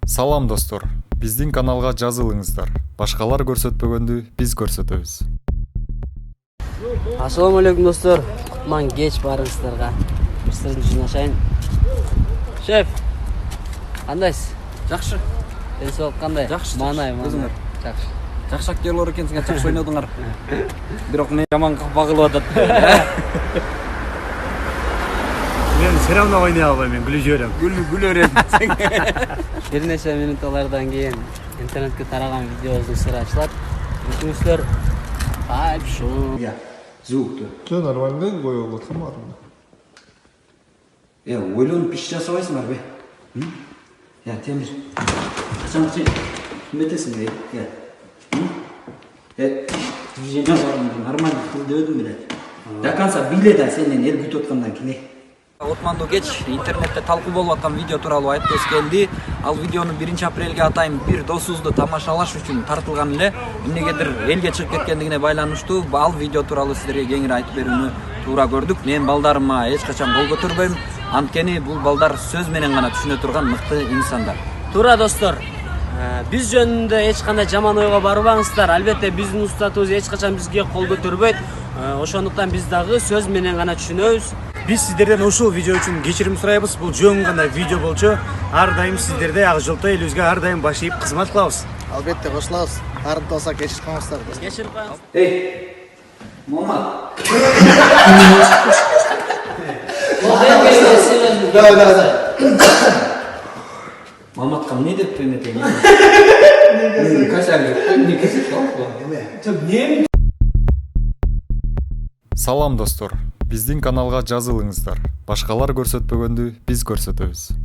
Салам достор, биздин каналга жазылыңыздар. Башкалар көрсөтпөгөндү биз көрсөтөбүз. Ассаламу алейкум достор. Кутман кеч барыңыздарга. Бир сиздин үчүн ашайын. Шеф, кандайсыз? Жакшы. Денсаулык кандай? Жакшы. Маанай. Өзүңөр? Жакшы. Жакшы актерлор экенсиңер, жакшы ойнодуңар. Бирок мен жаман багылып атат. Мен все равно ойнай албайм, мен күлүп жиберем. Күлөрөм. Бир нече минуттардан кийин интернетке тараган видеобуздун сыры ачылат. Бүтүңүздөр хайп шоу. Звукту. Все нормально коюлуп атсам арында. Ойлонуп иш жасабайсыңарбы? Темир. Качан метесиң движение нормально кылдым эле. До конца биле да сенден эл күтүп аткандан кийин. Отманду кеч интернетте талкуу болуп аткан видео тууралуу айткыбыз келди. Ал видеону 1 апрелге атайын бир досубузду тамашалаш үчүн тартылган эле. Эмнегедир элге чыгып кеткендигине байланыштуу ал видео тууралуу силерге кеңири айтып берүүнү туура көрдүк. Мен балдарыма эч качан кол көтөрбөйм. Анткени бул балдар сөз менен гана түшүнө турган мыкты инсандар. Туура достор. Биз жөнүндө эч кандай жаман ойго барбаңыздар. Албетте биздин устатыбыз эч качан бизге кол көтөрбөйт. Ошондуктан биз дагы сөз менен гана түшүнөбүз. Биз сиздерден ушул видео үчүн кечирим сурайбыз. Бул жөн гана видео болчу. Ар дайым сиздерде ак жолтой элибизге ар дайым баш ийип кызмат кылабыз. Албетте кошулабыз. Карымта болсо кечирип коңуздар. Кечирип коюңуз. Момат. Маматка эмне деп эметең? Не кесип калды? Салам достор, биздин каналга жазылыңыздар. Башкалар көрсөтпөгөндү биз көрсөтөбүз.